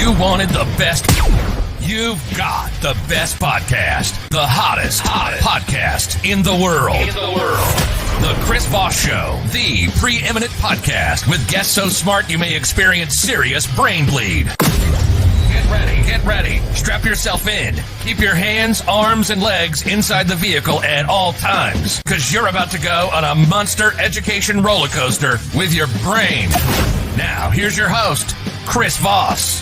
You wanted the best. You've got the best podcast, the hottest podcast in the world. The Chris Voss Show, the preeminent podcast with guests so smart you may experience serious brain bleed. Get ready. Strap yourself in. Keep your hands, arms, and legs inside the vehicle at all times, because you're about to go on a monster education roller coaster with your brain. Now, here's your host, Chris Voss.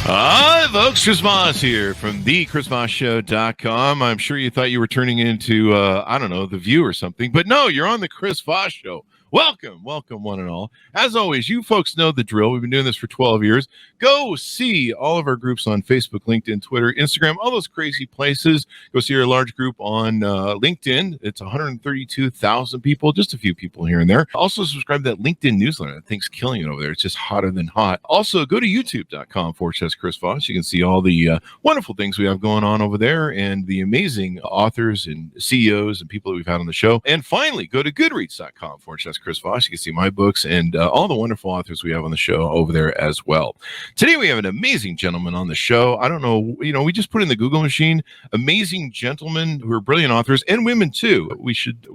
Hi, folks. Chris Voss here from thechrisvossshow.com. I'm sure you thought you were turning into, The View or something, but no, you're on the Chris Voss Show. Welcome, one and all. As always, you folks know the drill. We've been doing this for 12 years. Go see all of our groups on Facebook, LinkedIn, Twitter, Instagram, all those crazy places. Go see our large group on LinkedIn. It's 132,000 people, just a few people here and there. Also, subscribe to that LinkedIn newsletter. That thing's killing it over there. It's just hotter than hot. Also, go to youtube.com/Chris Voss. You can see all the wonderful things we have going on over there and the amazing authors and CEOs and people that we've had on the show. And finally, go to goodreads.com/Chris Voss. You can see my books and all the wonderful authors we have on the show over there as well. Today we have an amazing gentleman on the show. I don't know, we just put in the Google machine, amazing gentlemen who are brilliant authors and women too. We should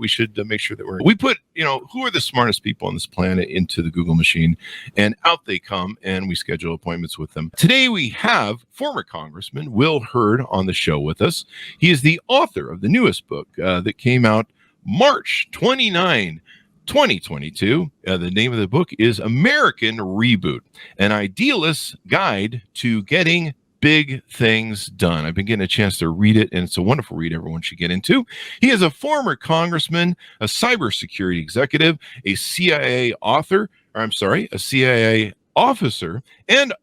make sure that we put, who are the smartest people on this planet into the Google machine, and out they come, and we schedule appointments with them. Today we have former Congressman Will Hurd on the show with us. He is the author of the newest book that came out March 29, 2022. The name of the book is American Reboot, an idealist's guide to getting big things done. I've been getting a chance to read it, and it's a wonderful read everyone should get into. He is a former congressman, a cybersecurity executive, a CIA officer, and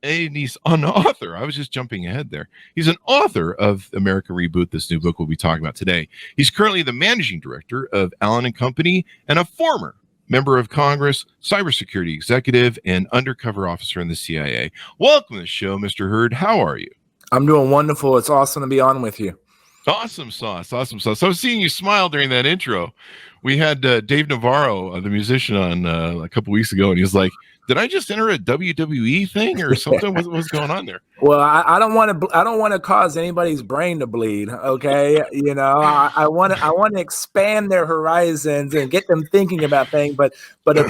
he's an author. I was just jumping ahead there. He's an author of American Reboot, this new book we'll be talking about today. He's currently the managing director of Allen & Company and a former member of Congress, cybersecurity executive, and undercover officer in the CIA. Welcome to the show, Mr. Hurd. How are you? I'm doing wonderful. It's awesome to be on with you. Awesome sauce. I was seeing you smile during that intro. We had Dave Navarro, the musician, on a couple weeks ago, and he was like, did I just enter a WWE thing or something? What's going on there? Well, I don't want to cause anybody's brain to bleed. Okay, I want to expand their horizons and get them thinking about things. But a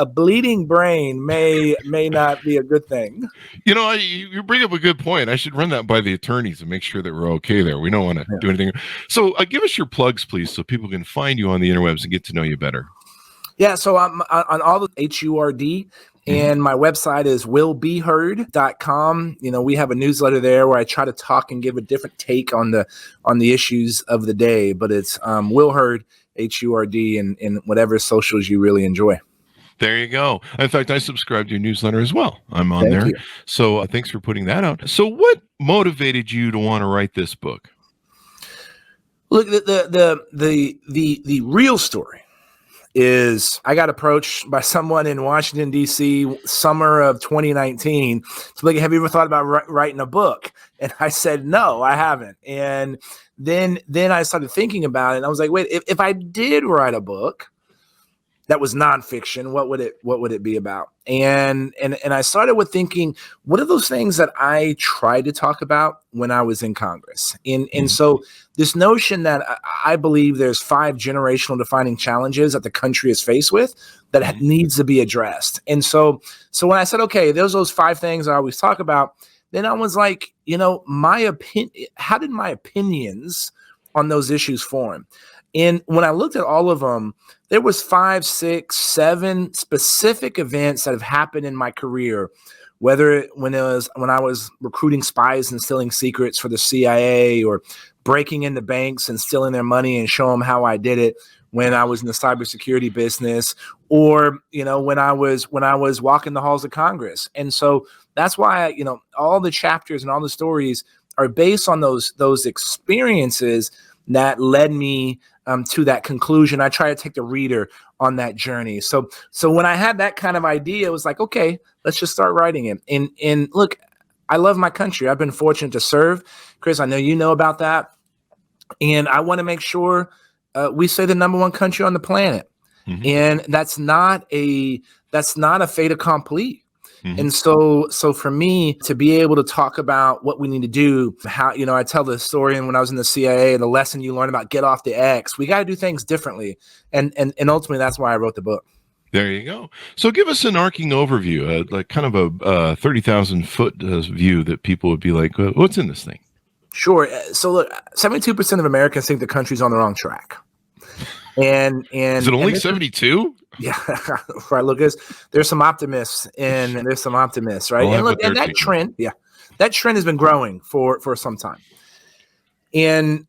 bleeding brain may not be a good thing. You bring up a good point. I should run that by the attorneys and make sure that we're okay there. We don't want to do anything. So give us your plugs, please, so people can find you on the interwebs and get to know you better. Yeah, so I'm on all the HURD, and my website is willbehurd.com. We have a newsletter there where I try to talk and give a different take on the issues of the day. But it's Will Hurd, HURD, and whatever socials you really enjoy. There you go. In fact, I subscribe to your newsletter as well. I'm on there. So thanks for putting that out. So what motivated you to want to write this book? Look, the real story is I got approached by someone in Washington, D.C., summer of 2019. So like, have you ever thought about writing a book? And I said, no, I haven't. And then I started thinking about it. And I was like, wait, if I did write a book that was nonfiction, what would it be about? And I started with thinking, what are those things that I tried to talk about when I was in Congress? And so this notion that I believe there's 5 generational defining challenges that the country is faced with that needs to be addressed. And so when I said, okay, there's those 5 things I always talk about, then I was like, my opinion, how did my opinions on those issues form? And when I looked at all of them, there was 5, 6, 7 specific events that have happened in my career, whether when I was recruiting spies and stealing secrets for the CIA, or breaking into banks and stealing their money and show them how I did it when I was in the cybersecurity business, or when I was walking the halls of Congress. And so that's why all the chapters and all the stories are based on those experiences that led me to that conclusion. I try to take the reader on that journey. So when I had that kind of idea, it was like, okay, let's just start writing it. And look, I love my country. I've been fortunate to serve. Chris, I know you know about that. And I want to make sure we say the number 1 country on the planet. And that's not a fait accompli. And so for me to be able to talk about what we need to do, how, I tell the story, and when I was in the CIA, the lesson you learn about get off the X, we got to do things differently. And ultimately that's why I wrote the book. There you go. So give us an arcing overview, like kind of a 30,000 foot view that people would be like, what's in this thing? Sure. So look, 72% of Americans think the country's on the wrong track. And is it only 72? Yeah, right. Look, there's some optimists and there's some optimists, right? And look, and that trend has been growing for some time. And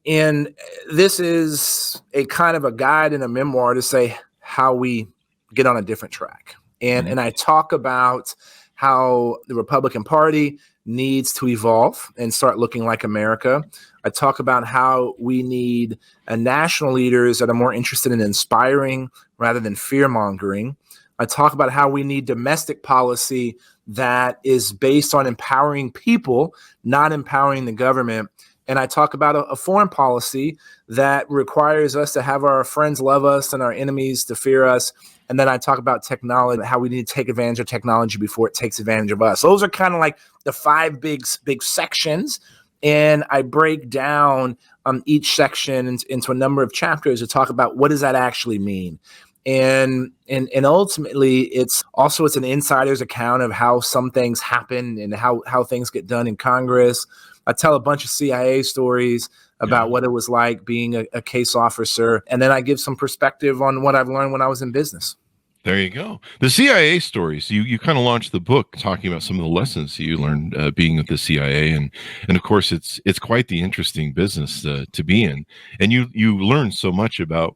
this is a kind of a guide and a memoir to say how we get on a different track. And I talk about how the Republican Party needs to evolve and start looking like America. I talk about how we need national leaders that are more interested in inspiring rather than fear-mongering. I talk about how we need domestic policy that is based on empowering people, not empowering the government. And I talk about a foreign policy that requires us to have our friends love us and our enemies to fear us. And then I talk about technology, how we need to take advantage of technology before it takes advantage of us. Those are kind of like the 5 big sections. And I break down each section into a number of chapters to talk about what does that actually mean. And ultimately, it's an insider's account of how some things happen and how things get done in Congress. I tell a bunch of CIA stories about what it was like being a case officer. And then I give some perspective on what I've learned when I was in business. There you go. The CIA stories, you kind of launched the book talking about some of the lessons you learned being with the CIA. And of course, it's quite the interesting business to be in. And you learn so much about,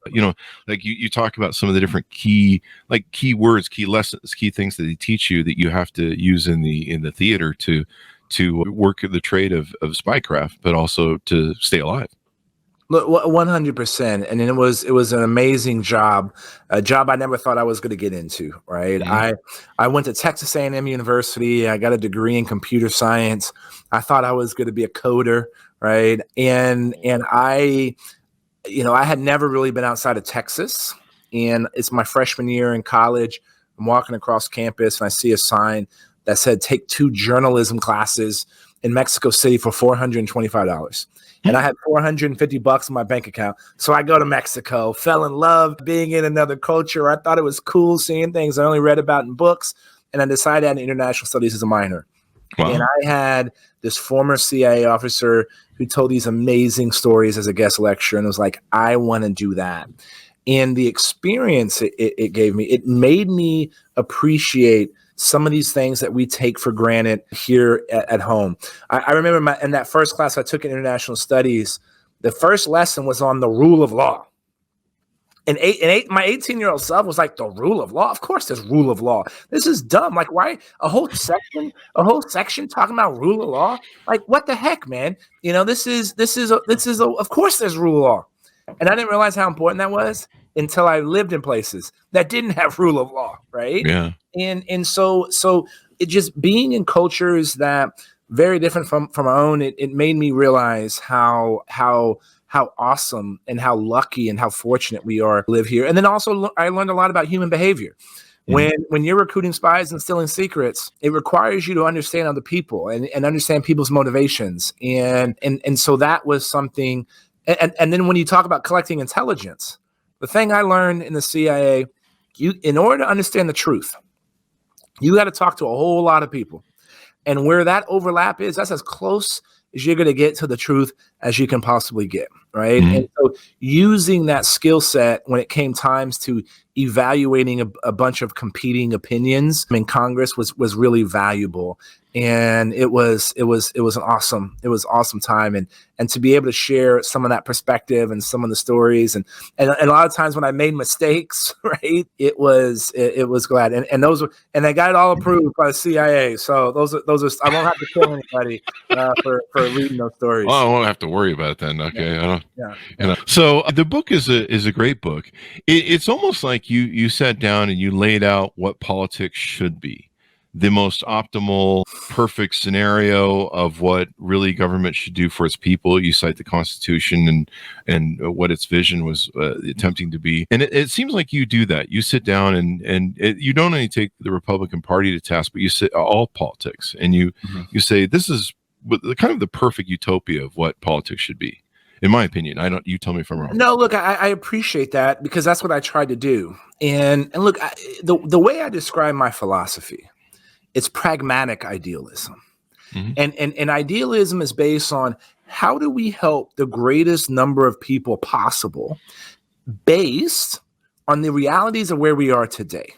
like you talk about some of the different key words, key lessons, key things that they teach you that you have to use in the theater to work the trade of spycraft, but also to stay alive. Look, 100%. And it was an amazing job, a job I never thought I was going to get into, right? I went to Texas A&M University. I got a degree in computer science. I thought I was going to be a coder, right? And I had never really been outside of Texas. And it's my freshman year in college. I'm walking across campus and I see a sign that said, take 2 journalism classes in Mexico City for $425. And I had $450 in my bank account. So I go to Mexico, fell in love being in another culture. I thought it was cool seeing things I only read about in books. And I decided I had international studies as a minor. Wow. And I had this former CIA officer who told these amazing stories as a guest lecturer. And it was like, I want to do that. And the experience it gave me, it made me appreciate some of these things that we take for granted here at home. I remember in that first class I took in international studies, the first lesson was on the rule of law. And my 18-year-old self was like, the rule of law? Of course there's rule of law. This is dumb. Like, why a whole section talking about rule of law? Like, what the heck, man? This is of course there's rule of law. And I didn't realize how important that was until I lived in places that didn't have rule of law, right? Yeah. And so it just being in cultures that very different from our own, it made me realize how awesome and how lucky and how fortunate we are to live here. And then also I learned a lot about human behavior. When you're recruiting spies and stealing secrets, it requires you to understand other people and understand people's motivations. And so that was something. And then when you talk about collecting intelligence, the thing I learned in the CIA, in order to understand the truth, you got to talk to a whole lot of people. And where that overlap is, that's as close as you're going to get to the truth as you can possibly get, right? Mm-hmm. And so using that skill set when it came times to evaluating a bunch of competing opinions in Congress was really valuable. And it was an awesome time. And to be able to share some of that perspective and some of the stories and a lot of times when I made mistakes, right, it was glad. And those were, and they got it all approved by the CIA. So those are I won't have to kill anybody for reading those stories. Well, I won't have to worry about it then. Okay. Yeah. So the book is a great book. It's almost like you sat down and you laid out what politics should be. the most optimal, perfect scenario of what really government should do for its people. You cite the Constitution and what its vision was attempting to be. And it seems like you do that. You sit down and you don't only take the Republican Party to task, but you sit all politics, and you say, this is kind of the perfect utopia of what politics should be. In my opinion, you tell me if I'm wrong. No, look, I appreciate that, because that's what I tried to do. And look, the way I describe my philosophy, it's pragmatic idealism. And idealism is based on how do we help the greatest number of people possible based on the realities of where we are today.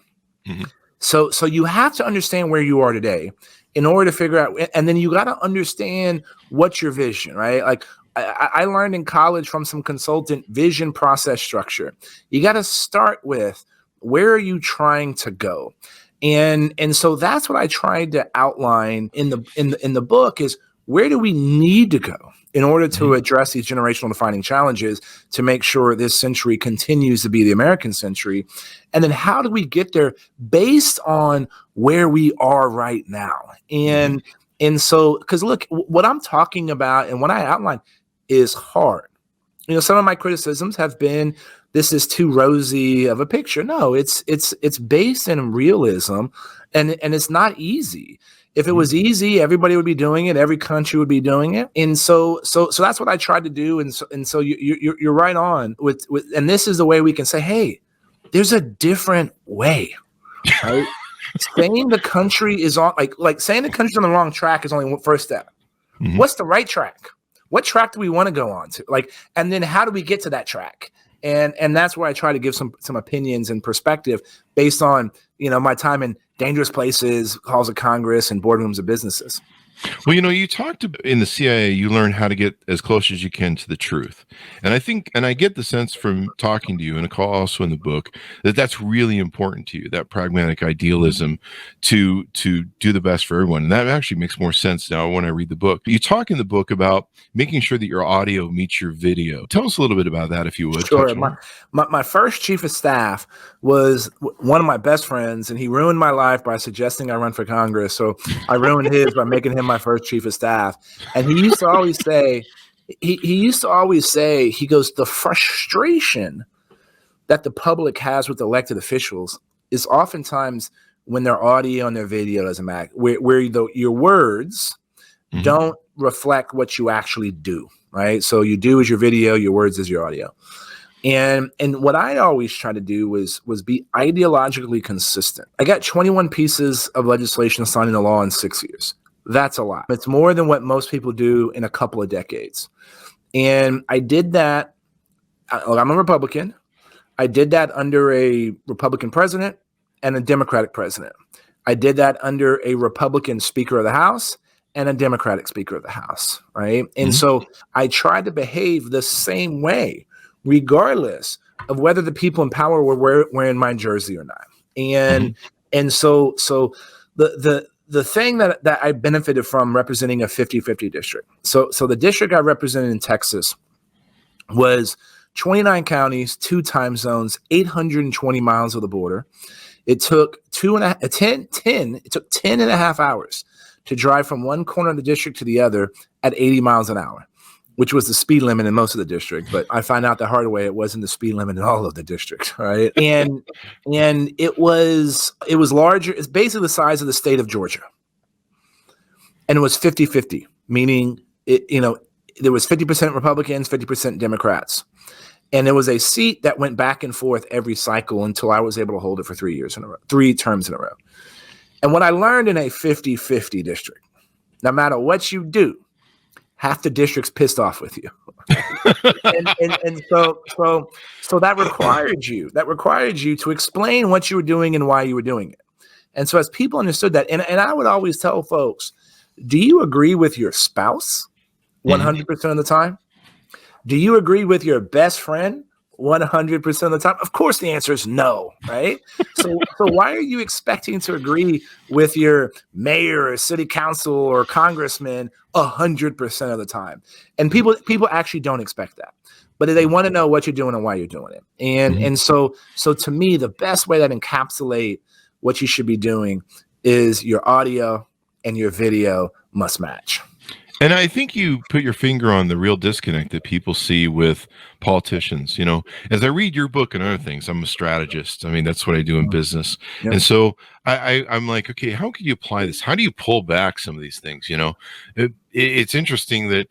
So you have to understand where you are today in order to figure out, and then you got to understand what's your vision, right? Like I learned in college from some consultant vision, process, structure. You got to start with, where are you trying to go? And so that's what I tried to outline in the book, is where do we need to go in order to address these generational defining challenges to make sure this century continues to be the American century? And then how do we get there based on where we are right now? And so, because look, what I'm talking about and what I outline is hard. You know, some of my criticisms have been, this is too rosy of a picture. No, it's based in realism, and it's not easy. If it was easy, everybody would be doing it. Every country would be doing it. And so that's what I tried to do. And so you're right on with, and this is the way we can say, hey, there's a different way, right? Saying the country is on, like saying the country's on the wrong track is only one first step. What's the right track? What track do we want to go on to? Like, and then how do we get to that track? And that's where I try to give some opinions and perspective based on, you know, my time in dangerous places, halls of Congress, and boardrooms of businesses. Well, you know, you talked about in the CIA, you learn how to get as close as you can to the truth. And I think, and I get the sense from talking to you, and a call also in the book, that that's really important to you, that pragmatic idealism to do the best for everyone. And that actually makes more sense now when I read the book. You talk in the book about making sure that your audio meets your video. Tell us a little bit about that, if you would. Sure. My first chief of staff was one of my best friends, and he ruined my life by suggesting I run for Congress. So I ruined his by making him my first chief of staff. And he used to always say, he goes, the frustration that the public has with elected officials is oftentimes when their audio and their video doesn't match, where your words don't reflect what you actually do, right? So you do is your video, your words is your audio. And what I always try to do was be ideologically consistent. I got 21 pieces of legislation signed into law in 6 years. That's a lot. It's more than what most people do in a couple of decades. And I did that. I'm a Republican. I did that under a Republican president and a Democratic president. I did that under a Republican Speaker of the House and a Democratic Speaker of the House, right? And so I tried to behave the same way, regardless of whether the people in power were wearing my jersey or not. And so the thing that I benefited from representing a 50-50 district. So the district I represented in Texas was 29 counties, 2 time zones, 820 miles of the border. It took 10 and a half hours to drive from one corner of the district to the other at 80 miles an hour, which was the speed limit in most of the district. But I found out the hard way, it wasn't the speed limit in all of the district, right? And it was larger. It's basically the size of the state of Georgia. And it was 50-50, meaning there was 50% Republicans, 50% Democrats. And there was a seat that went back and forth every cycle until I was able to hold it for 3 terms in a row. And what I learned in a 50-50 district, no matter what you do, half the district's pissed off with you. and so that required you to explain what you were doing and why you were doing it. And so as people understood that, and I would always tell folks, do you agree with your spouse 100% of the time? Do you agree with your best friend 100% of the time? Of course the answer is no, right? So why are you expecting to agree with your mayor or city council or congressman 100% of the time? And people actually don't expect that, but they want to know what you're doing and why you're doing it. And so to me, the best way that encapsulate what you should be doing is your audio and your video must match. And I think you put your finger on the real disconnect that people see with politicians. As I read your book and other things, I'm a strategist. I mean, that's what I do in business. Yep. And so I'm like, okay, how can you apply this? How do you pull back some of these things? It's interesting that,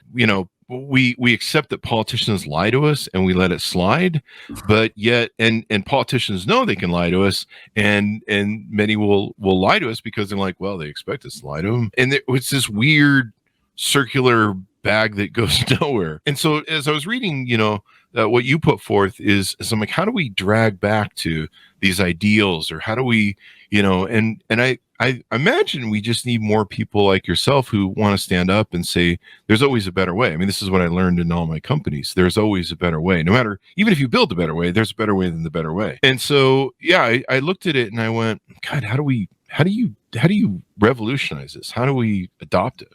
we accept that politicians lie to us and we let it slide, but yet, and politicians know they can lie to us, and many will lie to us because they're like, well, they expect us to lie to them. And it's this weird circular bag that goes nowhere. And so as I was reading, what you put forth is I'm like, how do we drag back to these ideals, or how do we, and I imagine we just need more people like yourself who want to stand up and say, there's always a better way. I mean, this is what I learned in all my companies. There's always a better way. No matter, even if you build a better way, there's a better way than the better way. And so, yeah, I looked at it and I went, God, how do you revolutionize this? How do we adopt it?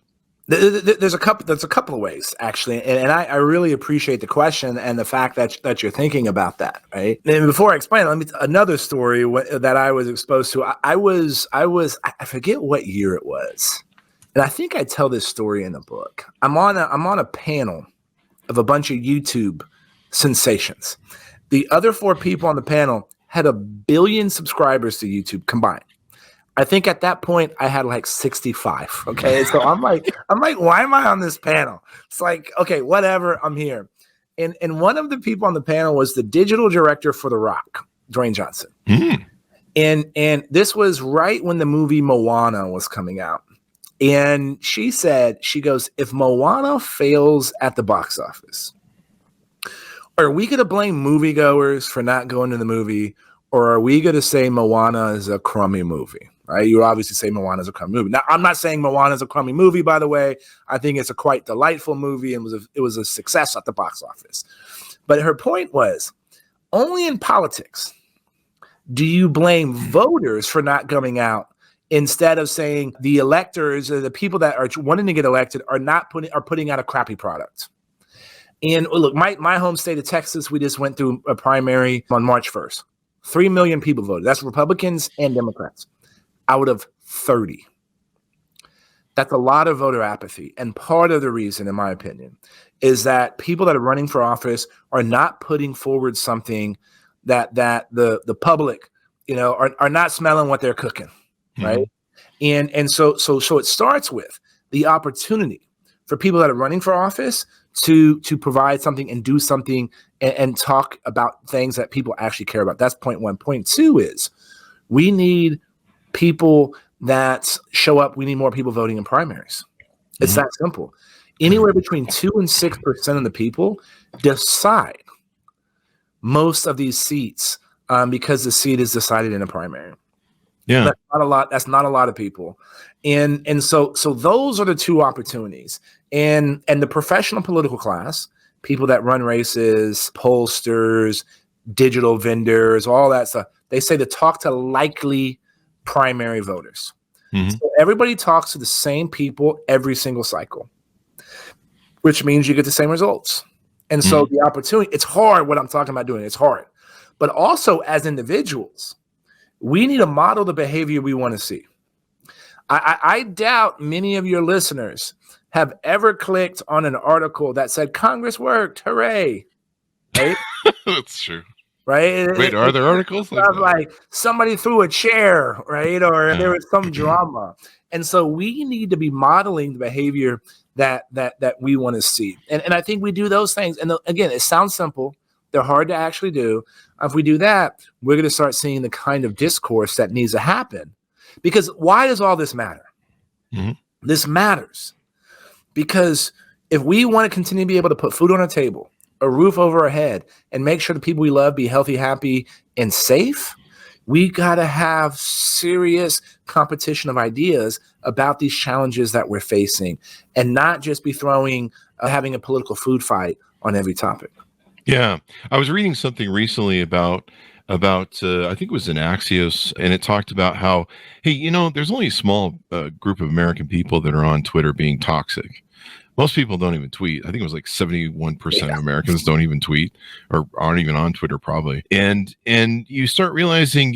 There's a couple of ways, actually, and I really appreciate the question and the fact that you're thinking about that, right? And before I explain, let me another story that I was exposed to. I forget what year it was, and I think I tell this story in the book. I'm on a panel of a bunch of YouTube sensations. The other 4 people on the panel had 1 billion subscribers to YouTube combined. I think at that point I had like 65. Okay. So I'm like, why am I on this panel? It's like, okay, whatever, I'm here. And one of the people on the panel was the digital director for The Rock, Dwayne Johnson. Mm. And this was right when the movie Moana was coming out. And she goes, if Moana fails at the box office, are we going to blame moviegoers for not going to the movie? Or are we going to say Moana is a crummy movie? Right? You obviously say Moana is a crummy movie. Now, I'm not saying Moana is a crummy movie, by the way. I think it's a quite delightful movie and it was a success at the box office. But her point was, only in politics do you blame voters for not coming out, instead of saying the electors or the people that are wanting to get elected are putting out a crappy product. And look, my home state of Texas, we just went through a primary on March 1st. 3 million people voted. That's Republicans and Democrats out of 30. That's a lot of voter apathy. And part of the reason, in my opinion, is that people that are running for office are not putting forward something that the public, are not smelling what they're cooking, right? And so it starts with the opportunity for people that are running for office to provide something and do something and talk about things that people actually care about. That's point 1. Point 2 is we need people that show up. We need more people voting in primaries. It's that simple. Anywhere between 2 and 6% of the people decide most of these seats because the seat is decided in a primary. Yeah, that's not a lot. That's not a lot of people, and so those are the 2 opportunities. And the professional political class, people that run races, pollsters, digital vendors, all that stuff, they say to talk to likely primary voters. Mm-hmm. So everybody talks to the same people every single cycle, which means you get the same results. And so the opportunity, it's hard what I'm talking about doing. It's hard. But also as individuals, we need to model the behavior we want to see. I doubt many of your listeners have ever clicked on an article that said Congress worked, hooray. Right? That's true. Right? Wait, are there articles? Like somebody threw a chair, right? Or there was some drama. And so we need to be modeling the behavior that we want to see. And I think we do those things. And again, it sounds simple. They're hard to actually do. If we do that, we're going to start seeing the kind of discourse that needs to happen. Because why does all this matter? Mm-hmm. This matters because if we want to continue to be able to put food on our table, a roof over our head, and make sure the people we love be healthy, happy, and safe, we got to have serious competition of ideas about these challenges that we're facing and not just be having a political food fight on every topic. Yeah. I was reading something recently about I think it was in Axios, and it talked about how, hey, there's only a small group of American people that are on Twitter being toxic. Most people don't even tweet. I think it was like 71% of Americans don't even tweet or aren't even on Twitter probably. And you start realizing,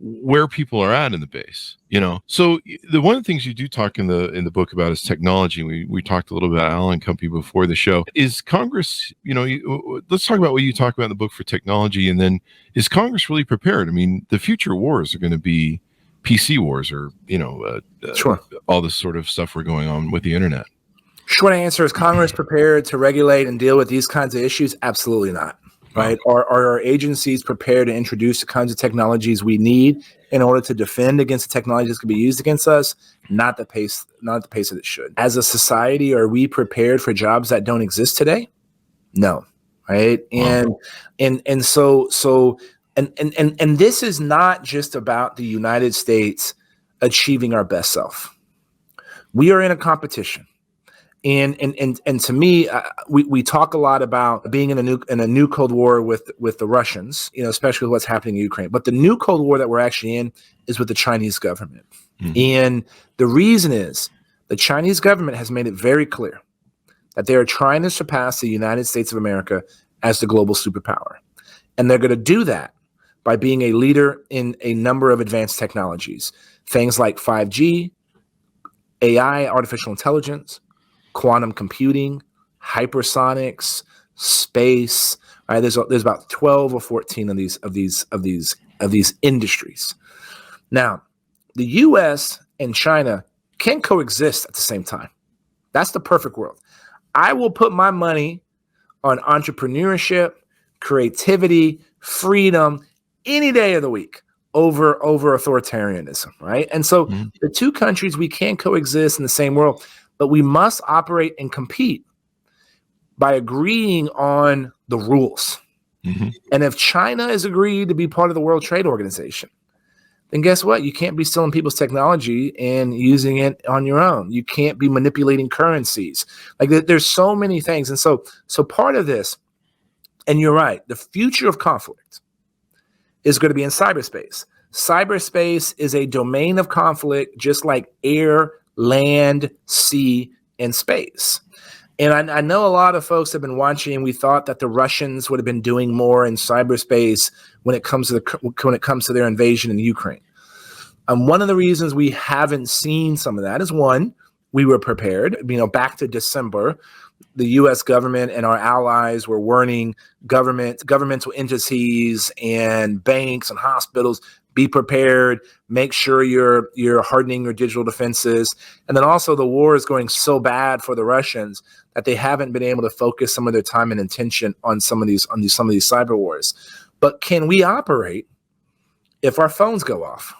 where people are at in the base, So the one of the things you do talk in the book about is technology. We talked a little bit about Allen Company before the show. Is Congress, let's talk about what you talk about in the book for technology, and then is Congress really prepared? I mean, the future wars are going to be PC wars, or Sure. all this sort of stuff we're going on with the internet. Short answer is Congress prepared to regulate and deal with these kinds of issues? Absolutely not. Right? Are our agencies prepared to introduce the kinds of technologies we need in order to defend against the technologies that could be used against us? Not the pace that it should. As a society, are we prepared for jobs that don't exist today? No. Right? And so this is not just about the United States achieving our best self. We are in a competition. And to me, we talk a lot about being in a new Cold War with the Russians, especially what's happening in Ukraine. But the new Cold War that we're actually in is with the Chinese government. Mm-hmm. And the reason is the Chinese government has made it very clear that they are trying to surpass the United States of America as the global superpower. And they're going to do that by being a leader in a number of advanced technologies, things like 5G, AI, artificial intelligence, quantum computing, hypersonics, space. Right? There's about 12 or 14 of these industries. Now, the U.S. and China can coexist at the same time. That's the perfect world. I will put my money on entrepreneurship, creativity, freedom any day of the week over authoritarianism. Right? And so the two countries, we can coexist in the same world. But we must operate and compete by agreeing on the rules. Mm-hmm. And if China has agreed to be part of the World Trade Organization, then guess what? You can't be stealing people's technology and using it on your own. You can't be manipulating currencies. Like there's so many things. And so part of this, and you're right, the future of conflict is going to be in cyberspace. Cyberspace is a domain of conflict, just like air, land, sea, and space. And I know a lot of folks have been watching, and we thought that the Russians would have been doing more in cyberspace when it comes to their invasion in Ukraine. One of the reasons we haven't seen some of that is, one, we were prepared. Back to December, the U.S. government and our allies were warning governmental entities and banks and hospitals, be prepared, make sure you're hardening your digital defenses. And then also the war is going so bad for the Russians that they haven't been able to focus some of their time and attention on some of these cyber wars. But can we operate if our phones go off?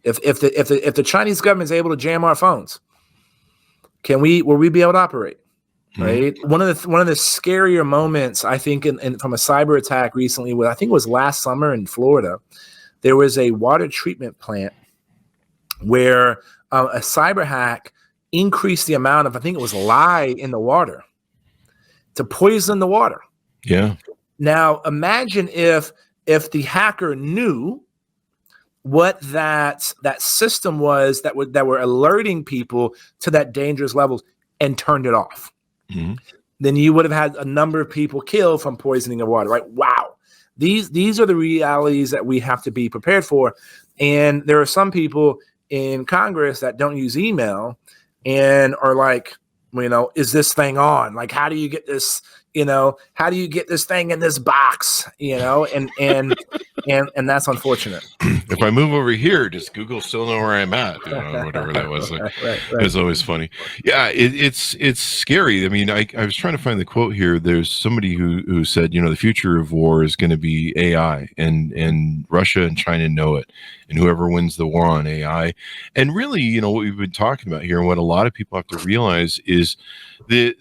If the Chinese government is able to jam our phones, will we be able to operate? Right. Mm-hmm. One of the scarier moments, I think, from a cyber attack recently, I think it was last summer in Florida. There was a water treatment plant where a cyber hack increased the amount of, I think it was lye in the water to poison the water. Yeah. Now imagine if the hacker knew what that system was that were alerting people to that dangerous levels and turned it off. Mm-hmm. Then you would have had a number of people killed from poisoning of water. Right? Wow. These are the realities that we have to be prepared for. And there are some people in Congress that don't use email and are like, is this thing on? Like, how do you get this, how do you get this thing in this box, and that's unfortunate. If I move over here, does Google still know where I'm at? Whatever that was. Right. It was always funny. Yeah, it's scary. I mean, I was trying to find the quote here. There's somebody who said, the future of war is going to be AI, and Russia and China know it, and whoever wins the war on AI. And really, what we've been talking about here, and what a lot of people have to realize is the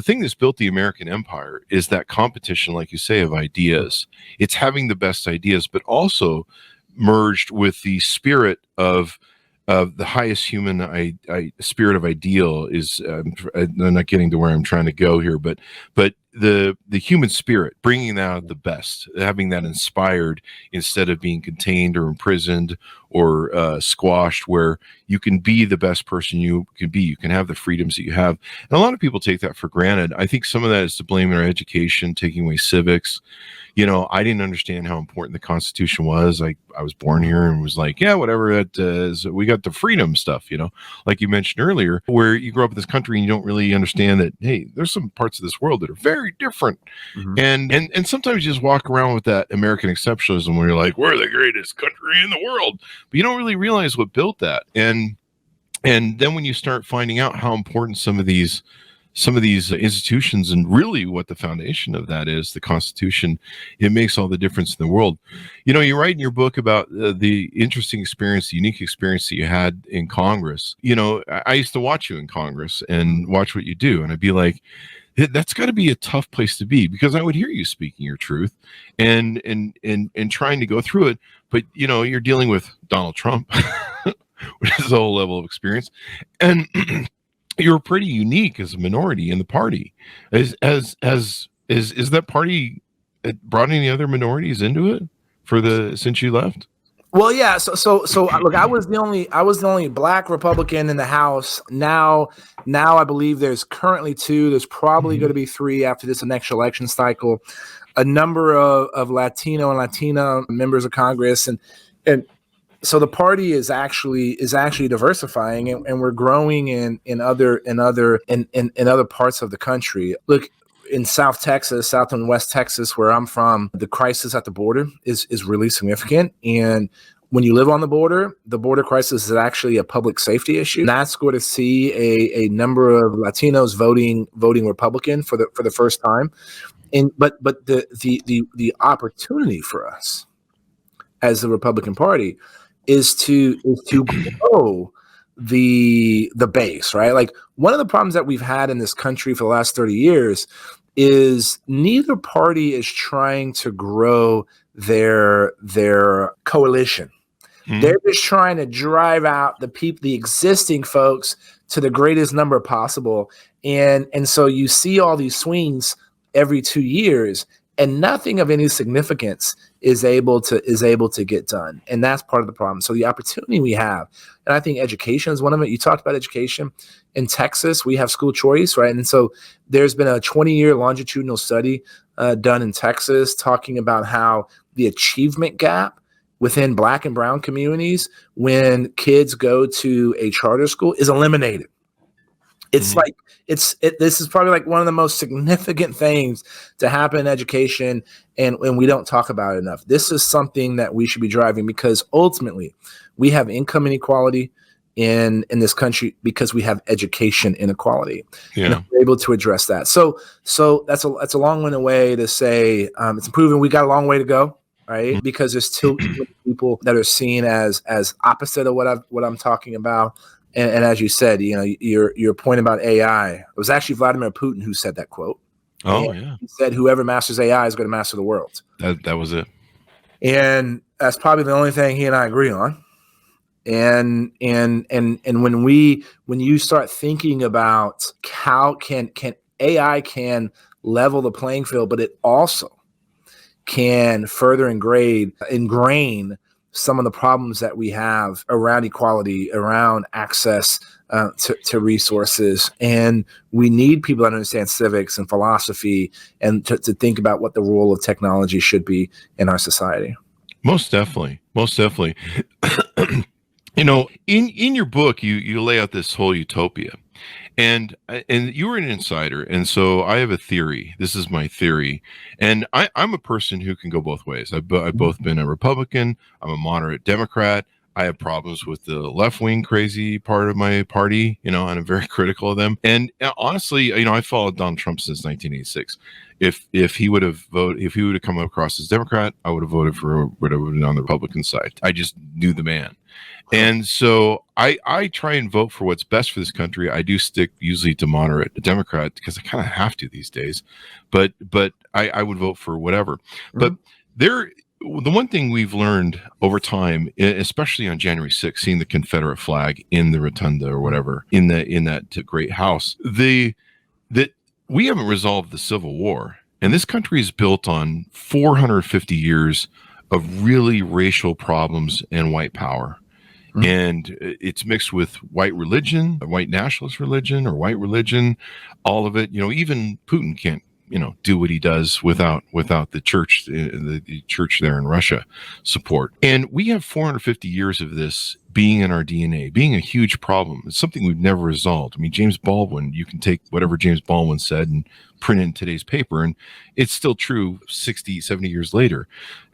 thing that's built the American empire is that competition, like you say, of ideas. It's having the best ideas, but also merged with the spirit of the highest human spirit of ideal is. I'm not getting to where I'm trying to go here, but the human spirit, bringing out the best, having that inspired instead of being contained or imprisoned or squashed, where you can be the best person you can be. You can have the freedoms that you have. And a lot of people take that for granted. I think some of that is to blame in our education, taking away civics. I didn't understand how important the Constitution was. I was born here and was like, yeah, whatever it is. We got the freedom stuff, like you mentioned earlier, where you grow up in this country and you don't really understand that, hey, there's some parts of this world that are very different. Mm-hmm. And sometimes you just walk around with that American exceptionalism where you're like, we're the greatest country in the world. But you don't really realize what built that. And then when you start finding out how important some of these institutions and really what the foundation of that is, the Constitution, it makes all the difference in the world. You write in your book about the interesting experience, the unique experience that you had in Congress. I used to watch you in Congress and watch what you do. And I'd be like, that's got to be a tough place to be, because I would hear you speaking your truth and trying to go through it. But, you're dealing with Donald Trump, which is a whole level of experience. And you're pretty unique as a minority in the party. Is that party brought any other minorities into it since you left? Well, yeah. So look, I was the only black Republican in the House. Now I believe there's currently 2. There's probably going to be 3 after this next election cycle. A number of Latino and Latina members of Congress, and so the party is actually diversifying, and we're growing in other parts of the country. Look, in South and West Texas, where I'm from, the crisis at the border is really significant. And when you live on the border crisis is actually a public safety issue. And that's going to see a number of Latinos voting Republican for the first time. But the opportunity for us as the Republican Party is to grow the base, right? Like, one of the problems that we've had in this country for the last 30 years is neither party is trying to grow their coalition. Mm-hmm. They're just trying to drive out the existing folks to the greatest number possible. And so you see all these swings every 2 years, and nothing of any significance is able to get done. And that's part of the problem. So the opportunity we have, and I think education is one of it. You talked about education. In Texas, we have school choice, right? And so there's been a 20-year longitudinal study done in Texas talking about how the achievement gap within Black and brown communities when kids go to a charter school is eliminated. It's like this is probably like one of the most significant things to happen in education, and we don't talk about it enough. This is something that we should be driving, because ultimately we have income inequality in this country because we have education inequality. Yeah, and we're able to address that. So that's a long-winded way to say it's improving. We got a long way to go, right? Because there's still people that are seen as opposite of what I'm talking about. And as you said, your point about AI, it was actually Vladimir Putin who said that quote. Oh, yeah. He said, whoever masters AI is going to master the world. That was it. And that's probably the only thing he and I agree on. And when you start thinking about how can AI can level the playing field, but it also can further ingrain some of the problems that we have around equality, around access to resources. And we need people that understand civics and philosophy and to think about what the role of technology should be in our society. Most definitely. In your book, you lay out this whole utopia. And you were an insider, and so I have a theory. This is my theory, and I'm a person who can go both ways. I've both been a Republican. I'm a moderate Democrat. I have problems with the left-wing crazy part of my party, and I'm very critical of them. And honestly, I followed Donald Trump since 1986. If he would have come across as Democrat, I would have voted for whatever would have been on the Republican side. I just knew the man. And so I try and vote for what's best for this country. I do stick usually to moderate Democrat because I kind of have to these days, but I would vote for whatever. Mm-hmm. But the one thing we've learned over time, especially on January 6th, seeing the Confederate flag in the rotunda or whatever in that great house, that we haven't resolved the Civil War, and this country is built on 450 years of really racial problems and white power. Mm-hmm. And it's mixed with white religion, white nationalist religion, or white religion, all of it. Even Putin can't, do what he does without the church, the church there in Russia support. And we have 450 years of this being in our DNA, being a huge problem. It's something we've never resolved. I mean, James Baldwin, you can take whatever James Baldwin said and print it in today's paper, and it's still true 60, 70 years later.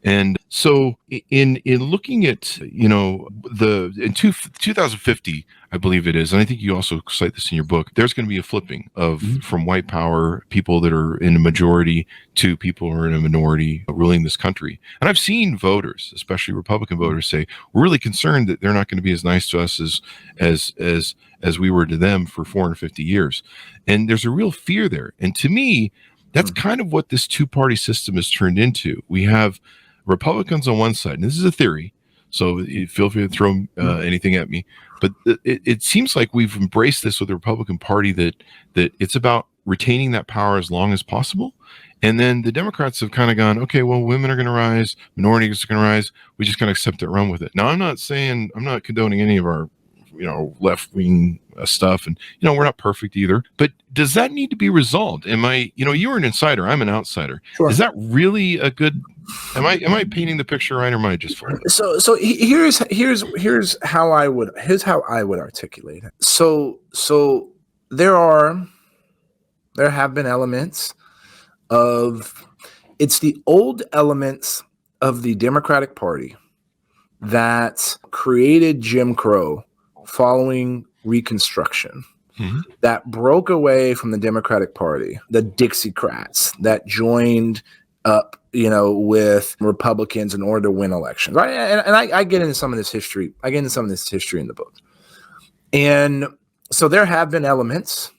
And so in looking at, in 2050, I believe it is, and I think you also cite this in your book, there's going to be a flipping of from white power, people that are in a majority, to people who are in a minority ruling this country. And I've seen voters, especially Republican voters, say, we're really concerned that they're not going to be as nice to us as we were to them for 450 years. And there's a real fear there. And to me, that's kind of what this two-party system has turned into. We have Republicans on one side, and this is a theory, so feel free to throw anything at me, but it seems like we've embraced this with the Republican Party, that it's about retaining that power as long as possible. And then the Democrats have kind of gone, okay, well, women are going to rise, minorities are going to rise, we just kind of accept it and run with it. Now, I'm not condoning any of our left-wing stuff, and we're not perfect either, but does that need to be resolved? Am I, you're an insider, I'm an outsider. Sure. Is that really a good, am I painting the picture right, or am I just fine? So here's how I would articulate it. So there have been elements of, it's the old elements of the Democratic Party that created Jim Crow following Reconstruction, that broke away from the Democratic Party, the Dixiecrats that joined up, with Republicans in order to win elections. Right? And I get into some of this history. I get into some of this history in the book. And so there have been elements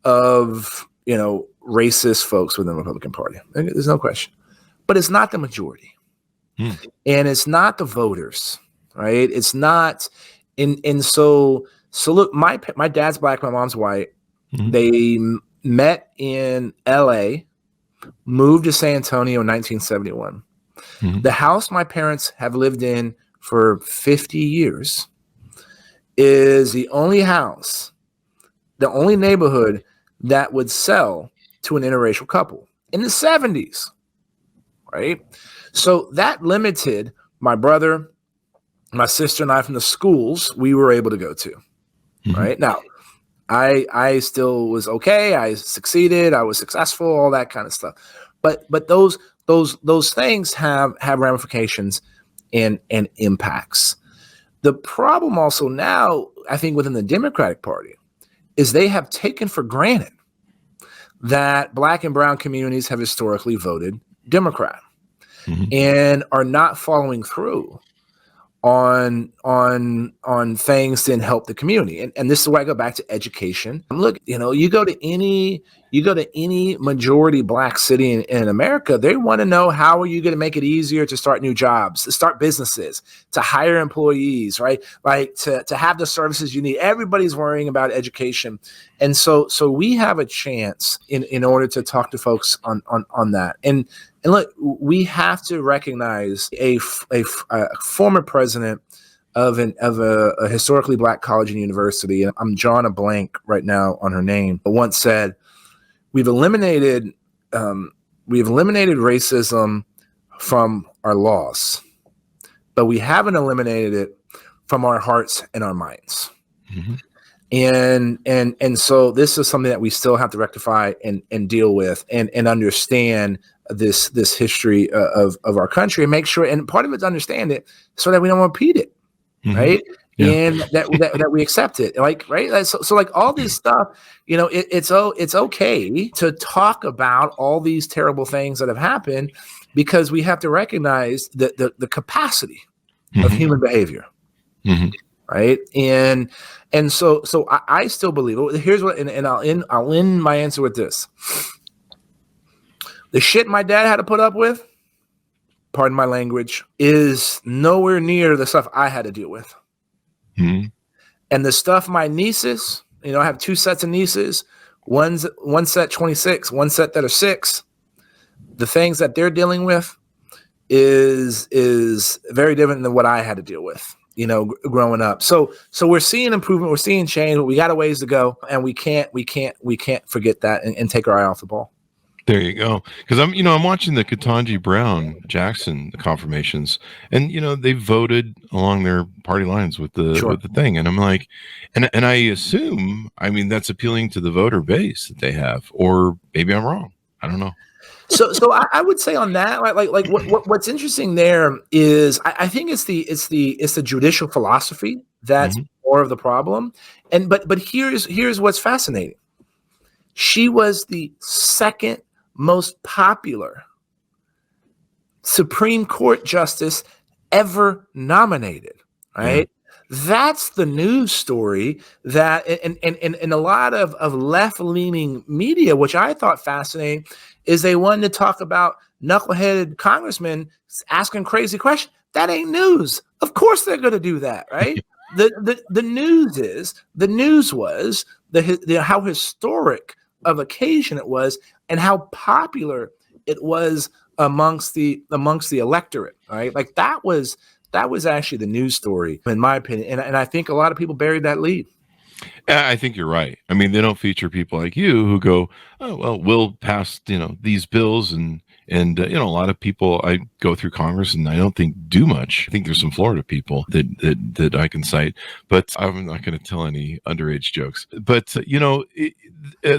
of, racist folks within the Republican Party. There's no question. But it's not the majority. And it's not the voters, right? It's not. And so look, my dad's black, my mom's white. They met in LA, moved to San Antonio in 1971. The house my parents have lived in for 50 years is the only house, the only neighborhood that would sell to an interracial couple in the 70s, right? So that limited my brother, my sister, and I from the schools we were able to go to, right? Now, I still was okay. I succeeded. I was successful. All that kind of stuff. But those things have ramifications and impacts. The problem also now, I think, within the Democratic Party is they have taken for granted that Black and brown communities have historically voted Democrat and are not following through on things that help the community. And this is where I go back to education. Look, you go to any majority Black city in America, they want to know, how are you going to make it easier to start new jobs, to start businesses, to hire employees, right? Like to have the services you need. Everybody's worrying about education. And so we have a chance in order to talk to folks on that. And look, we have to recognize a former president of a historically Black college and university, and I'm drawing a blank right now on her name, but once said, we've eliminated racism from our laws, but we haven't eliminated it from our hearts and our minds. And so this is something that we still have to rectify and deal with and understand this history of our country, and make sure, and part of it to understand it so that we don't repeat it, right? And that we accept it, like, right? So like all this stuff, it's okay to talk about all these terrible things that have happened, because we have to recognize the capacity of human behavior, right? And so I still believe. Here's what, and I'll end my answer with this. The shit my dad had to put up with, pardon my language, is nowhere near the stuff I had to deal with. And the stuff my nieces, I have two sets of nieces, one set 26, one set that are 6. The things that they're dealing with is very different than what I had to deal with, growing up. So we're seeing improvement, we're seeing change, but we got a ways to go, and we can't forget that and take our eye off the ball. There you go. Because I'm watching the Ketanji Brown Jackson confirmations, and they voted along their party lines with the thing, and I'm like, and I assume, that's appealing to the voter base that they have, or maybe I'm wrong. I don't know. So I would say on that, like what's interesting there is I think it's the judicial philosophy that's more of the problem, but here's what's fascinating. She was the second most popular Supreme Court justice ever nominated, right? That's the news story that and a lot of left-leaning media, which I thought fascinating, is they wanted to talk about knuckleheaded congressmen asking crazy questions. That ain't news. Of course they're going to do that, right? The news was how historic of occasion it was, and how popular it was amongst the electorate, right? Like that was actually the news story, in my opinion, and I think a lot of people buried that lead. I think you're right. They don't feature people like you who go, oh well, we'll pass these bills, and a lot of people I go through Congress and I don't think do much. I think there's some Florida people that I can cite, but I'm not going to tell any underage jokes. But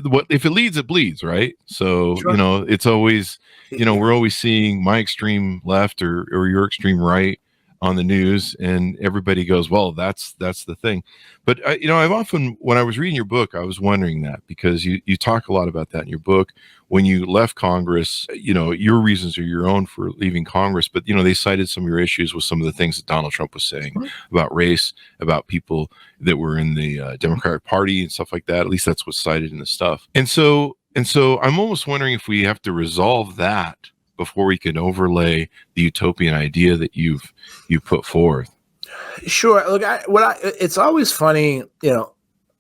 what if it leads, it bleeds, right? So sure. It's always we're always seeing my extreme left or your extreme right on the news, and everybody goes, well, that's the thing. But I've often, when I was reading your book, I was wondering that, because you talk a lot about that in your book. When you left Congress, your reasons are your own for leaving Congress, but they cited some of your issues with some of the things that Donald Trump was saying about race, about people that were in the Democratic Party and stuff like that. At least that's what's cited in the stuff. And so I'm almost wondering if we have to resolve that before we can overlay the utopian idea that you put forth. Sure. Look, it's always funny,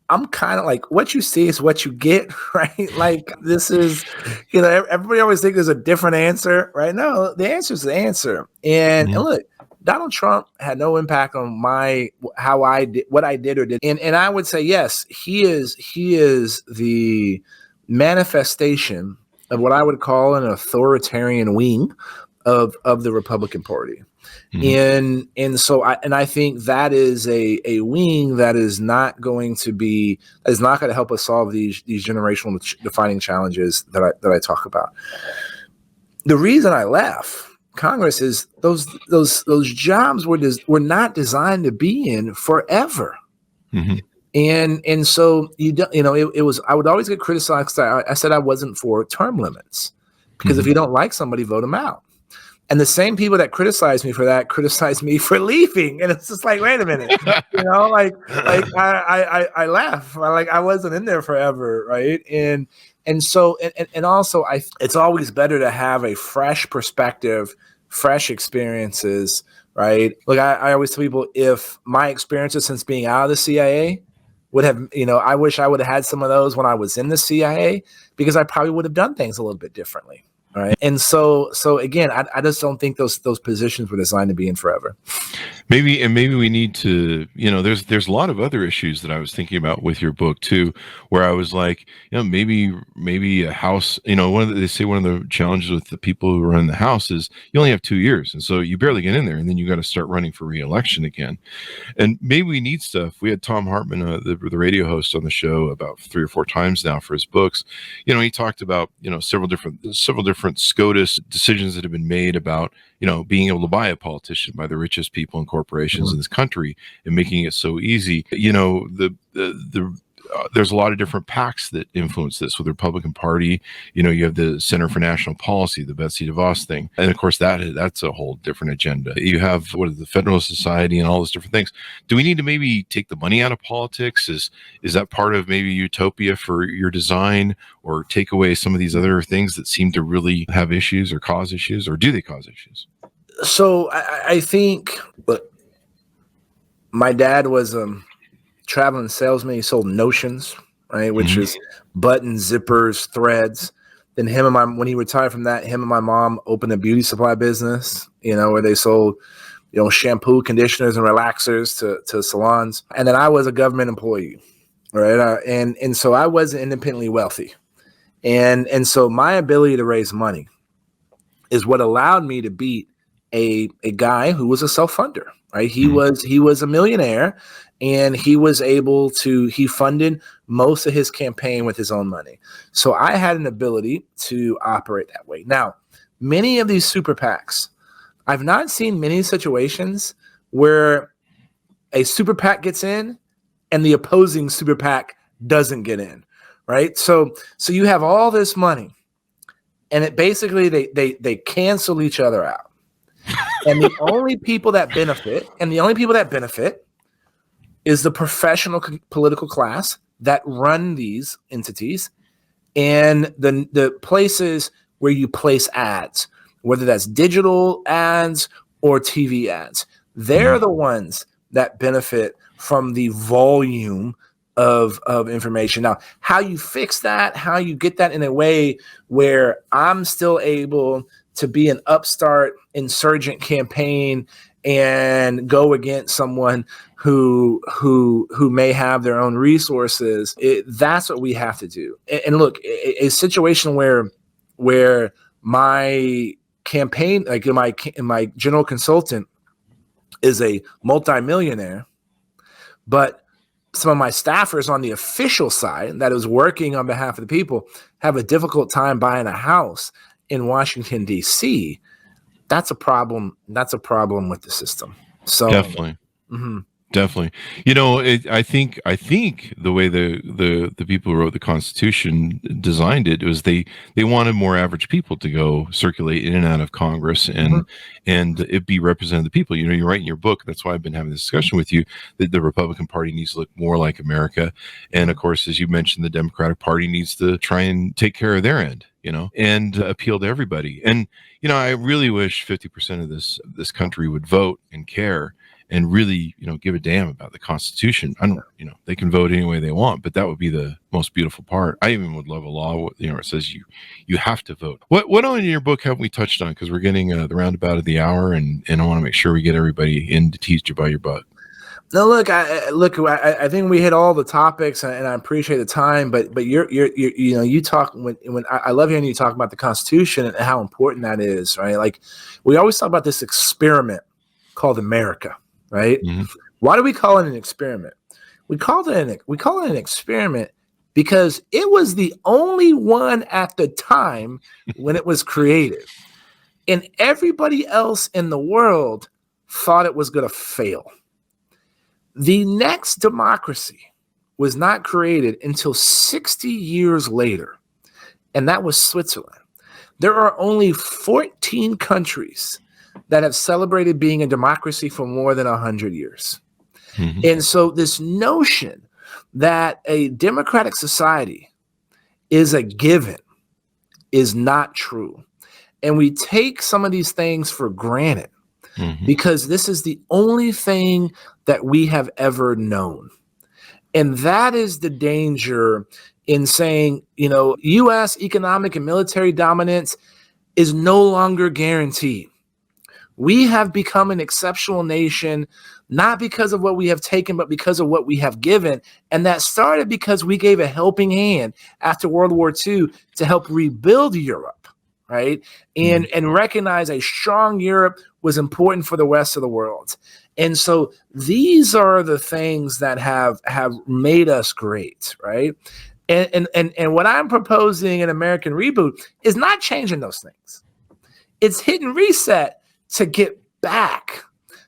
I'm kind of like, what you see is what you get, right? Like, this is, everybody always thinks there's a different answer, right? No, the answer is the answer. And look, Donald Trump had no impact on how I did, what I did or did. And I would say, yes, he is the manifestation of what I would call an authoritarian wing of the Republican Party. And so I think that is a wing that is not going to help us solve these generational defining challenges that I talk about. The reason I left Congress is those jobs were not designed to be in forever. And so it was, I would always get criticized. I said I wasn't for term limits, because if you don't like somebody, vote them out. And the same people that criticized me for that criticized me for leaving. And it's just like, wait a minute, I left. I wasn't in there forever, right? And so also it's always better to have a fresh perspective, fresh experiences, right? Look, I always tell people, if my experiences since being out of the CIA would have, I wish I would have had some of those when I was in the CIA, because I probably would have done things a little bit differently. All right. And so again, I just don't think those positions were designed to be in forever. Maybe we need to, there's a lot of other issues that I was thinking about with your book too, where I was like, maybe a house, they say one of the challenges with the people who run the House is you only have 2 years. And so you barely get in there, and then you got to start running for re-election again. And maybe we need stuff. We had Tom Hartman, the radio host, on the show about 3 or 4 times now for his books. He talked about, several different SCOTUS decisions that have been made about, being able to buy a politician by the richest people and corporations in this country, and making it so easy. There's a lot of different PACs that influence this with the Republican Party. You have the Center for National Policy, the Betsy DeVos thing. And of course, that's a whole different agenda. You have the Federalist Society and all those different things. Do we need to maybe take the money out of politics? Is that part of maybe utopia for your design, or take away some of these other things that seem to really have issues or cause issues, or do they cause issues? So I think, look, my dad was traveling salesman. He sold notions, right? Which is buttons, zippers, threads. Then when he retired from that, him and my mom opened a beauty supply business, where they sold, shampoo, conditioners, and relaxers to salons. And then I was a government employee, right? And so I wasn't independently wealthy. And so my ability to raise money is what allowed me to beat a guy who was a self-funder, right? He was a millionaire, and he funded most of his campaign with his own money. So I had an ability to operate that way. Now, many of these super PACs, I've not seen many situations where a super PAC gets in and the opposing super PAC doesn't get in, right? So you have all this money, and it basically they cancel each other out. And the only people that benefit is the professional political class that run these entities, and the places where you place ads, whether that's digital ads or TV ads. They're the ones that benefit from the volume of information. Now, how you fix that, how you get that in a way where I'm still able to be an upstart insurgent campaign and go against someone who may have their own resources, that's what we have to do. And look, a situation where my campaign, like my general consultant, is a multimillionaire, but some of my staffers on the official side that is working on behalf of the people have a difficult time buying a house in Washington, D.C., that's a problem. That's a problem with the system. So definitely. Definitely. I think the way the people who wrote the Constitution designed it was they wanted more average people to go circulate in and out of Congress and it be represented the people. You write in your book, that's why I've been having this discussion with you, that the Republican Party needs to look more like America. And of course, as you mentioned, the Democratic Party needs to try and take care of their end, and appeal to everybody. And, I really wish 50% of this country would vote and care and really, give a damn about the Constitution. I don't, they can vote any way they want, but that would be the most beautiful part. I even would love a law, it says you have to vote. What on in your book haven't we touched on? Because we're getting the roundabout of the hour, and I want to make sure we get everybody in to teach you by your butt. No, look, I think we hit all the topics, and I appreciate the time. But you talk when I love hearing you talk about the Constitution and how important that is, right? Like, we always talk about this experiment called America, right? Why do we call it an experiment? We call it an experiment because it was the only one at the time when it was created, and everybody else in the world thought it was going to fail. The next democracy was not created until 60 years later, and that was Switzerland. There are only 14 countries that have celebrated being a democracy for more than 100 years. And so this notion that a democratic society is a given is not true. And we take some of these things for granted. Because this is the only thing that we have ever known. And that is the danger in saying, U.S. economic and military dominance is no longer guaranteed. We have become an exceptional nation, not because of what we have taken, but because of what we have given. And that started because we gave a helping hand after World War II to help rebuild Europe. Right. And recognize a strong Europe was important for the rest of the world. And so these are the things that have made us great. Right. And what I'm proposing in American Reboot is not changing those things. It's hit and reset to get back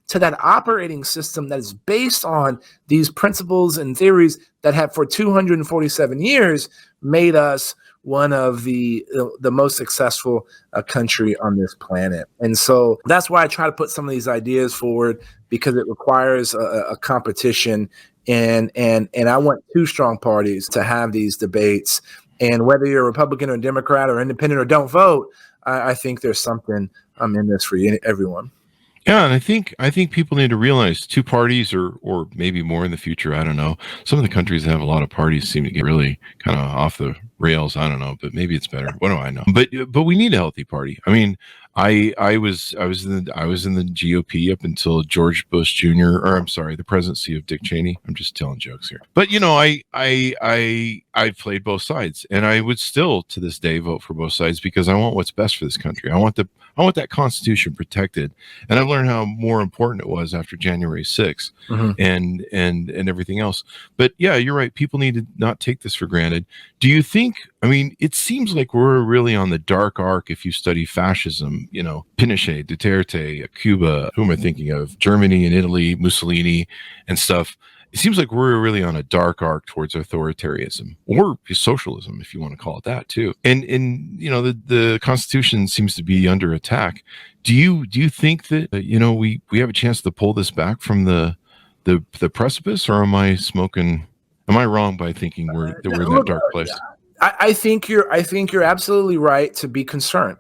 to that operating system that is based on these principles and theories that have for 247 years made us one of the most successful country on this planet. And so that's why I try to put some of these ideas forward, because it requires a competition. And I want two strong parties to have these debates. And whether you're a Republican or Democrat or independent or don't vote, I think there's something in this for everyone. Yeah, and I think people need to realize two parties or maybe more in the future. I don't know. Some of the countries that have a lot of parties seem to get really kind of off the rails. I don't know, but maybe it's better. What do I know? But we need a healthy party. I mean, I was in the GOP up until George Bush Jr. or I'm sorry, the presidency of Dick Cheney. I'm just telling jokes here. But I played both sides, and I would still to this day vote for both sides because I want what's best for this country. I want that Constitution protected, and I've learned how more important it was after January 6th and everything else. But yeah, you're right. People need to not take this for granted. Do you think? I mean, it seems like we're really on the dark arc if you study fascism. You know, Pinochet, Duterte, Cuba. Who am I thinking of? Germany and Italy, Mussolini, and stuff. It seems like we're really on a dark arc towards authoritarianism or socialism, if you want to call it that too. And you know, the Constitution seems to be under attack. Do you think that we have a chance to pull this back from the precipice, or am I wrong by thinking we're in that dark place? I think you're absolutely right to be concerned.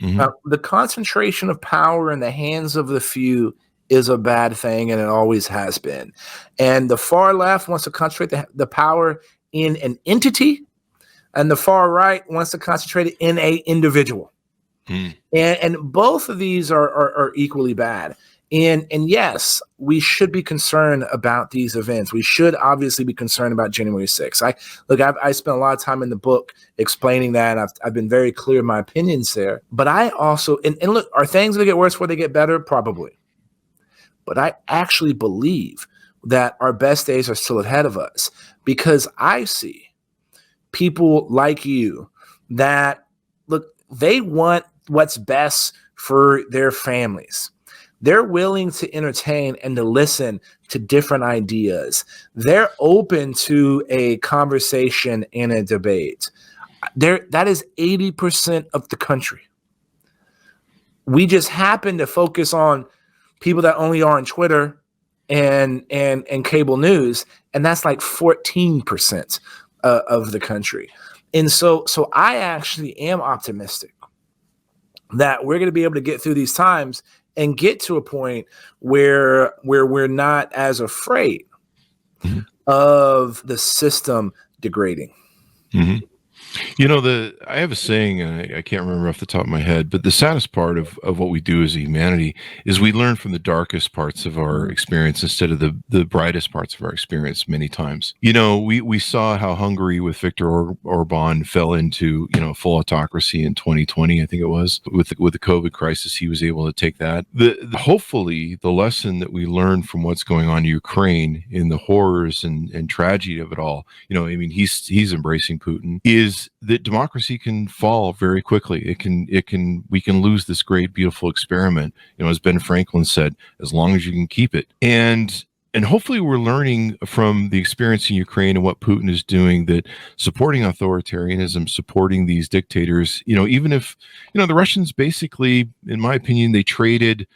Mm-hmm. The concentration of power in the hands of the few is a bad thing, and it always has been. And the far left wants to concentrate the power in an entity, and the far right wants to concentrate it in a individual. And both of these are equally bad. And yes, we should be concerned about these events. We should obviously be concerned about January 6th. I spent a lot of time in the book explaining that. I've been very clear in my opinions there. But I also, and look, are things going to get worse before they get better? Probably. But I actually believe that our best days are still ahead of us, because I see people like you that, look, they want what's best for their families. They're willing to entertain and to listen to different ideas. They're open to a conversation and a debate. That is 80% of the country. We just happen to focus on people that only are on Twitter and cable news, and that's like 14% of the country. And so I actually am optimistic that we're going to be able to get through these times and get to a point where we're not as afraid of the system degrading. Mm-hmm. You know, I have a saying, and I can't remember off the top of my head, but the saddest part of what we do as humanity is we learn from the darkest parts of our experience instead of the brightest parts of our experience many times. You know, we saw how Hungary with Viktor Orban fell into, full autocracy in 2020, I think it was. With the COVID crisis, he was able to take that. Hopefully, the lesson that we learn from what's going on in Ukraine, in the horrors and tragedy of it all, he's embracing Putin, is that democracy can fall very quickly. We can lose this great, beautiful experiment. As Ben Franklin said, as long as you can keep it. And hopefully we're learning from the experience in Ukraine and what Putin is doing, that supporting authoritarianism, supporting these dictators, even if, the Russians basically, in my opinion, they traded,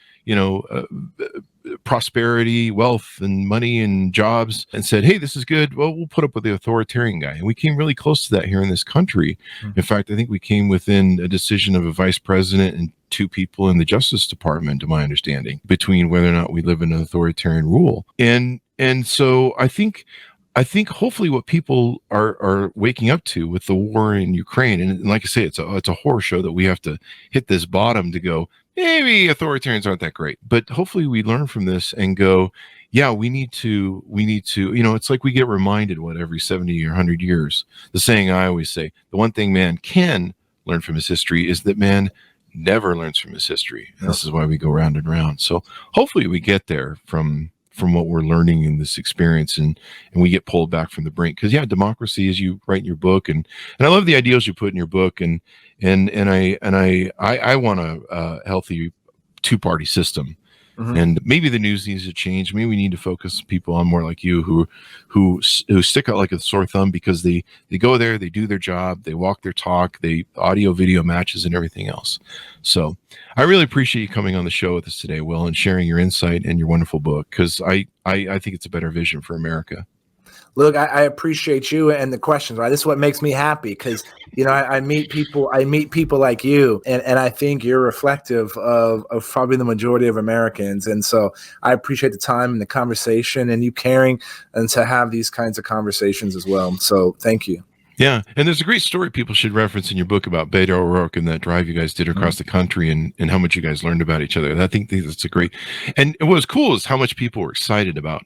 prosperity, wealth, and money and jobs, and said, hey, this is good. Well, we'll put up with the authoritarian guy. And we came really close to that here in this country. In fact, I think we came within a decision of a vice president and two people in the Justice Department, to my understanding, between whether or not we live in an authoritarian rule. And so I think hopefully what people are waking up to with the war in Ukraine, and like I say, it's a horror show that we have to hit this bottom to go, maybe authoritarians aren't that great, but hopefully we learn from this and go, yeah, we need to, it's like we get reminded every 70 or 100 years. The saying I always say, the one thing man can learn from his history is that man never learns from his history. And this is why we go round and round. So hopefully we get there from what we're learning in this experience, and we get pulled back from the brink. Because democracy, as you write in your book, and I love the ideals you put in your book, and I want a healthy two-party system. And maybe the news needs to change. Maybe we need to focus people on more like you who stick out like a sore thumb, because they go there, they do their job, they walk their talk, they audio video matches and everything else. So I really appreciate you coming on the show with us today, Will, and sharing your insight and your wonderful book, because I think it's a better vision for America. Look, I appreciate you and the questions, right? This is what makes me happy because, I meet people like you, and I think you're reflective of probably the majority of Americans. And so I appreciate the time and the conversation and you caring and to have these kinds of conversations as well. So thank you. Yeah. And there's a great story people should reference in your book about Beto O'Rourke and that drive you guys did across the country and how much you guys learned about each other. I think that's a great, and what was cool is how much people were excited about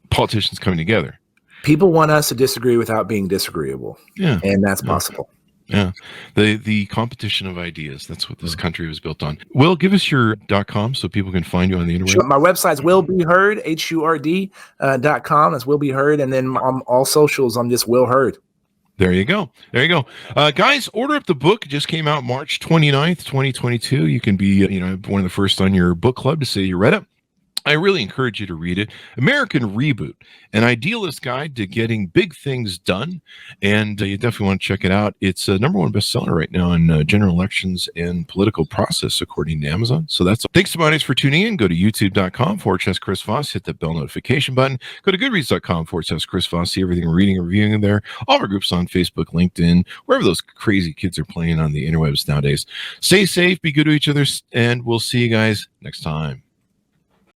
politicians coming together. People want us to disagree without being disagreeable. Yeah. And that's possible. Yeah. The competition of ideas. That's what this country was built on. Will, give us your .com so people can find you on the internet. Sure. My website's willbehurd, HURD.com. That's Will Be Hurd. And then on all socials, I'm just Will Hurd. There you go. Guys, order up the book. It just came out March 29th, 2022. You can be, one of the first on your book club to say you read it. I really encourage you to read it. American Reboot, an idealist guide to getting big things done. And you definitely want to check it out. It's a #1 bestseller right now in general elections and political process, according to Amazon. So thanks to my audience for tuning in. Go to youtube.com/Chris Voss. Hit that bell notification button. Go to goodreads.com/Chris Voss. See everything we're reading and reviewing in there. All of our groups on Facebook, LinkedIn, wherever those crazy kids are playing on the interwebs nowadays. Stay safe, be good to each other, and we'll see you guys next time.